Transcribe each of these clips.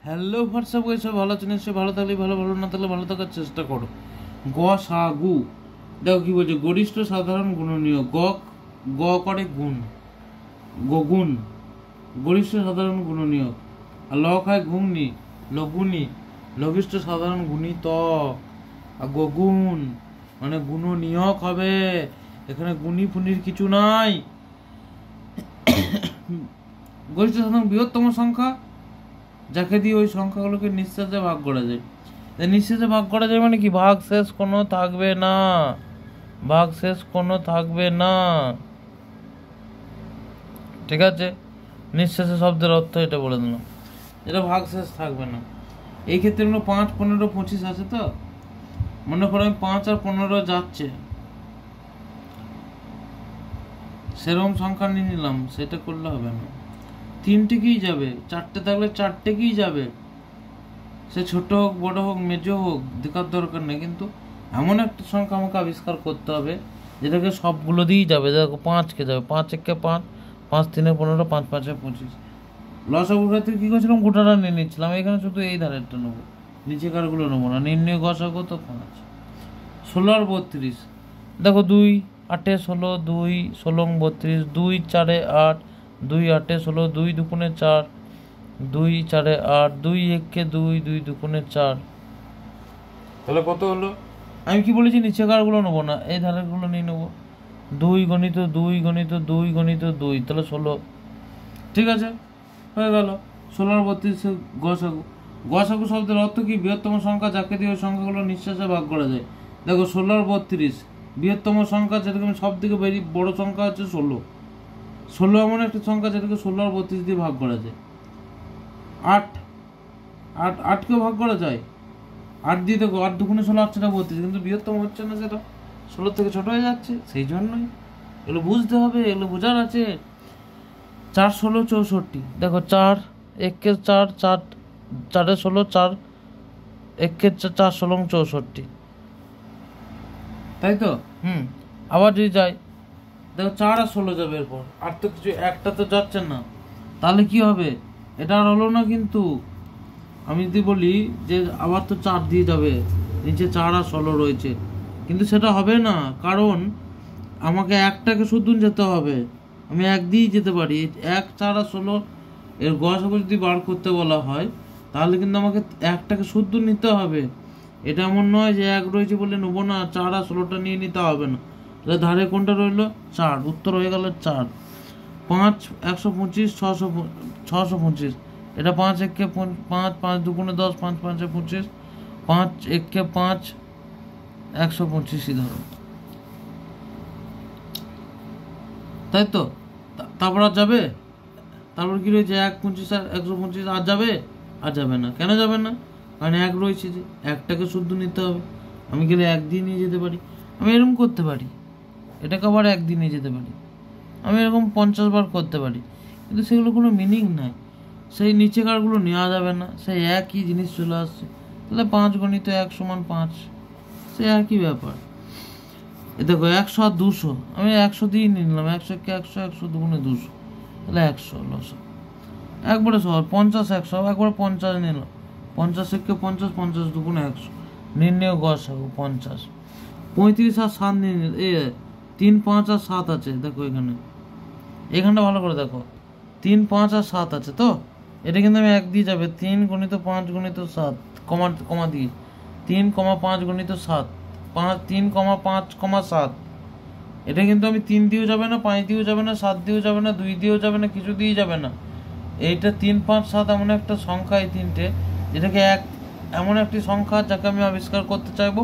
Hello WhatsApp guys, সব ভালো আছেন? সে ভালো থাকলে ভালো, ভালো না থাকলে ভালো থাকার চেষ্টা করো। গসাগু দেখো কি বলছে, গরিষ্ঠ সাধারণ গুণনীয়। গ করে গুণ, গগুণ, গরিষ্ঠ সাধারণ গুণনীয়। আর ল খায় ঘুমনি, লগুনি, লঘিষ্ঠ সাধারণ গুণিত। আর গগুণ মানে গুণনীয়ক হবে, এখানে গুণী ফুনির কিছু নাই। গরিষ্ঠ সাধারণ বৃহত্তম সংখ্যা, যাকে দিয়ে ওই সংখ্যাগুলোকে নিঃশেষে ভাগ করা যায়। নিঃশেষে ভাগ করা যায় মানে কি, ভাগ শেষ কোনো থাকবে না, ভাগ শেষ কোনো থাকবে না, ঠিক আছে? নিঃশেষে শব্দের অর্থ এটা বলে দিলাম, এটা ভাগ শেষ থাকবে না। এই ক্ষেত্রে 5, 15, 25 আছে। তো মনে করো আমি 5 আর 15 যাচ্ছে, সেরকম সংখ্যা নিয়ে নিলাম, সেটা করলে হবে না। 3টেকেই যাবে, 4টে থাকলে 4টেকেই যাবে, সে ছোট হোক বড় হোক মেজো হোক দেখার দরকার নেই। কিন্তু এমন একটা সংখ্যা আমাকে আবিষ্কার করতে হবে যেটাকে সবগুলো দিয়েই যাবে। দেখো 5কে যাবে, 5 একে 5, 5 3 15, 5 5 25। লসাগুর ক্ষেত্রে কী করছিলাম, গোটাটা নিয়ে নিচ্ছিলাম। এখানে শুধু এই ধারেরটা নেবো, নিচে কারগুলো নেবো না। নির্ণয় গসাগু তো 5। 16 আর 32 দেখো, 2 8 16, 2 16 32, 2 4 8, 2 8 16, 2 দুগুণে 4, 2 4 8, 2 1 2, 2 দুগুণে 4। তাহলে কত হলো? আমি কি বলেছি, নিচে কারগুলো নেবো না, এই ধারেরগুলো নিয়ে নেবো। 2 গণিত 2 গণিত 2 গণিত 2, তাহলে 16। ঠিক আছে, হয়ে গেল। 16 আর 32 গসাগু। গসাগু শব্দের অর্থ কি? বৃহত্তম সংখ্যা, যাকে দিয়ে ওই সংখ্যাগুলো নিঃশেষে ভাগ করা যায়। দেখো 16 আর 32 বৃহত্তম সংখ্যা, যেটাকে সব থেকে বড় সংখ্যা হচ্ছে 16। 16 এমন একটা সংখ্যা যেটাকে 16 আর 32 দিয়ে ভাগ করা যায়। 8 8কেও ভাগ করা যায়। 8 দিয়ে দেখো, 8 দুগুণে 16, 8 সেটা 32, কিন্তু বৃহত্তম হচ্ছে না, সেটা 16 থেকে ছোট হয়ে যাচ্ছে। সেই জন্যই এগুলো বুঝতে হবে, এগুলো বোঝার আছে। 4 16 64 দেখো, 4 1 4, 4 4 16, 4 1 4 16 64, তাই তো? আবার যদি যাই, দেখো 4 আর 16 যাবে, এরপর আর তো কিছু একটা তো যাচ্ছে না, তাহলে কি হবে? এটা আর হলো না। কিন্তু আমি যদি বলি যে আবার তো 4 দিয়ে যাবে, নিচে 4 আর 16 রয়েছে, কিন্তু সেটা হবে না, কারণ আমাকে একটাকে শুদ্ধ যেতে হবে। আমি 1 দিয়েই যেতে পারি। 1 4 আর 16 এর গসাগু যদি বার করতে বলা হয়, তাহলে কিন্তু আমাকে একটাকে শুদ্ধ নিতে হবে। এটা এমন নয় যে 1 রয়েছে বলে নেবো না, 4 আর 16টা নিয়ে নিতে হবে না। তাহলে ধারে কোনটা রইলো? 4। উত্তর হয়ে গেল 4। 5 125, 625। এটা 5 1 5, 5 দুগুণে 10, 5 5 25, 5 1 5, 125 ধরো, তাই তো? তারপর আর যাবে? তারপর কি রয়েছে? 1 25 আর 125 আর যাবে? আর যাবে না। কেন যাবে না? কারণ 1 রয়েছে, যে একটাকে শুদ্ধ নিতে হবে। আমি গেলে 1 দিয়ে নিয়ে যেতে পারি। আমি এরকম করতে পারি, এটাকে আবার 1 দিয়ে নিয়ে যেতে পারি। আমি এরকম 50 বার করতে পারি, কিন্তু সেগুলো কোনো মিনিং নাই। সেই নিচে কারগুলো নেওয়া যাবে না, সেই একই জিনিস চলে আসছে। তাহলে 5 গণিত 1 সমান 5, সে একই ব্যাপার। এ দেখো 100 আর 200, আমি 100 দিয়ে নিয়ে নিলাম। 100 কে 100, 100 দুগুণে 200, তাহলে 100 লসা। একবারে সহজ। 50 100, একবারে 50 নিলাম। 50 1 50, 50 দুগুণে 100। নির্ণয় গসাগু 50। 35 আর 7 নিয়ে নিল। 3 5 আর 7 আছে, দেখো এখানটা ভালো করে দেখো। 3 5 আর 7 আছে তো, এটা কিন্তু আমি 1 দিয়ে যাবে। 3 গণিত 5 গণিত 7, কমা দিয়ে 3, 5 গণিত 7, 3, 5, 7। এটা কিন্তু আমি 3 দিয়েও যাবে না, 5 দিয়েও যাবে না, 7 দিয়েও যাবে না, 2 দিয়েও যাবে না, কিছু দিয়েই যাবে না। এইটা 3 5 7 এমন একটা সংখ্যা, এই 3টে, যেটাকে এমন একটি সংখ্যা যাকে আমি আবিষ্কার করতে চাইবো।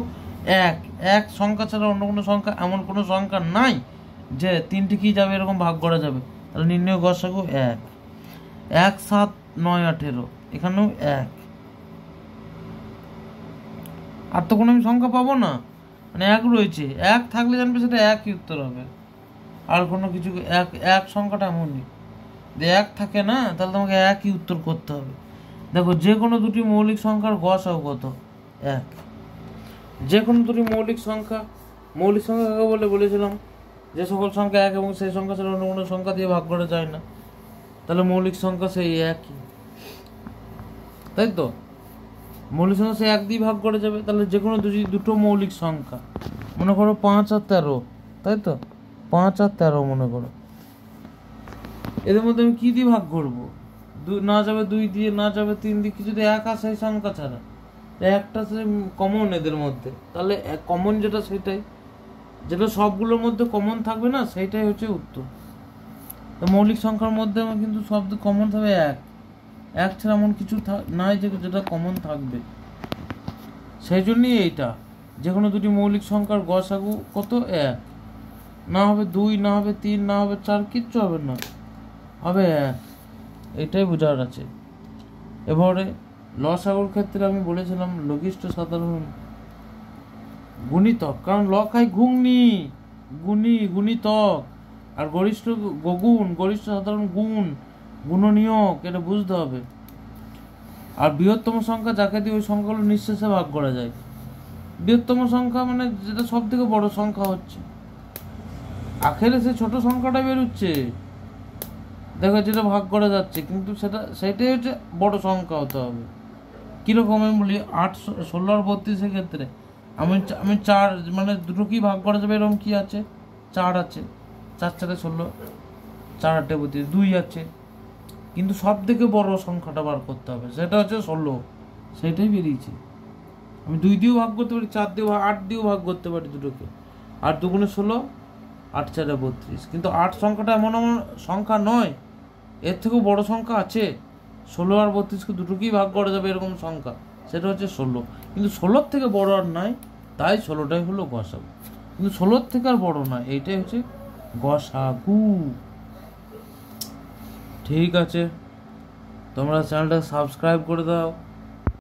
এক সংখ্যা ছাড়া অন্য কোনো সংখ্যা, এমন কোনো সংখ্যা নাই যে 3টে কি যাবে এরকম ভাগ করা যাবে। তাহলে নির্ণয় গসাগু 1। 1 7 9 18, এখানেও 1। আর তো কোনো আমি সংখ্যা পাবো না, মানে 1 রয়েছে। 1 থাকলে জানবে সেটা একই উত্তর হবে, আর কোনো কিছু। এক সংখ্যাটা এমনই যে 1 থাকে না, তাহলে তোমাকে একই উত্তর করতে হবে। দেখো, যে কোনো দুটি মৌলিক সংখ্যার গসাগু কত? 1। যে কোনো দুটি মৌলিক সংখ্যা কাকে বলেছিলাম? যে সকল সংখ্যা 1 এবং সেই সংখ্যা ছাড়া অন্য কোনো সংখ্যা দিয়ে ভাগ করা যায় না। তাহলে মৌলিক সংখ্যা সেই একই। তাই তো? মৌলিক সংখ্যা সে 1 দিয়ে ভাগ করে যাবে, তাহলে যে কোনো দুটো মৌলিক সংখ্যা, মনে করো 5 আর 13, তাই তো? 5 আর 13 মনে করো, এদের মধ্যে আমি কি দিয়ে ভাগ করবো? না যাবে 2 দিয়ে, না যাবে 3 দিয়ে, কিছু যদি 1 আসে সংখ্যা ছাড়া, একটা সে কমন এদের মধ্যে, তাহলে কমন যেটা সেটাই, যেটা সবগুলোর মধ্যে কমন থাকবে না, সেইটাই হচ্ছে উত্তর। তো মৌলিক সংখ্যার মধ্যে আমার কিন্তু সব কমন থাকবে 1 ছাড়া এমন কিছু নাই যেটা কমন থাকবে। সেই জন্যই এইটা, যে কোনো দুটি মৌলিক সংখ্যার গসাগু কত? 1, না হবে 2, না হবে 3, না হবে 4, কিচ্ছু হবে না, হবে 1। এটাই বোঝার আছে। এবারে লসাগুর ক্ষেত্রে আমি বলেছিলাম লঘিষ্ঠ সাধারণ গুণিতক, কারণ ল খাই ঘুগনি, গুণিতক, আর গরিষ্ঠ গগুণ, গরিষ্ঠ সাধারণ গুণ, গুণনীয়ক, এটা বুঝতে হবে। আর বৃহত্তম সংখ্যা যাকে দিয়ে ওই সংখ্যাগুলো নিঃশেষে ভাগ করা যায়। বৃহত্তম সংখ্যা মানে যেটা সব থেকে বড় সংখ্যা হচ্ছে, আখেরে সে ছোট সংখ্যাটা বেরোচ্ছে, দেখো যেটা ভাগ করা যাচ্ছে, কিন্তু সেটাই হচ্ছে বড় সংখ্যা হতে হবে। কিরকম আমি বলি, 8, 16 আর 32 ক্ষেত্রে আমি 4 মানে দুটো কি ভাগ করা যাবে, এরকম কি আছে? 4 আছে, 4 4 16, 4 8 32, 2 আছে, কিন্তু সব থেকে বড় সংখ্যাটা বার করতে হবে, সেটা হচ্ছে 16, সেটাই বেরিয়েছে। আমি 2 দিয়েও ভাগ করতে পারি, 4 দিয়েও, 8 দিয়েও ভাগ করতে পারি দুটোকে, 8 2 16, 8 4 32, কিন্তু 8 সংখ্যাটা এমন সংখ্যা নয়, এর থেকেও বড় সংখ্যা আছে। 16 আর 32কে দুটোকেই ভাগ করা যাবে এরকম সংখ্যা, সেটা হচ্ছে 16, কিন্তু 16 থেকে বড় আর নাই, তাই 16টাই হলো গসাগু, কিন্তু 16 থেকে আর বড় নয়, এইটাই হচ্ছে গসাগু। ঠিক আছে, তোমরা চ্যানেলটা সাবস্ক্রাইব করে দাও।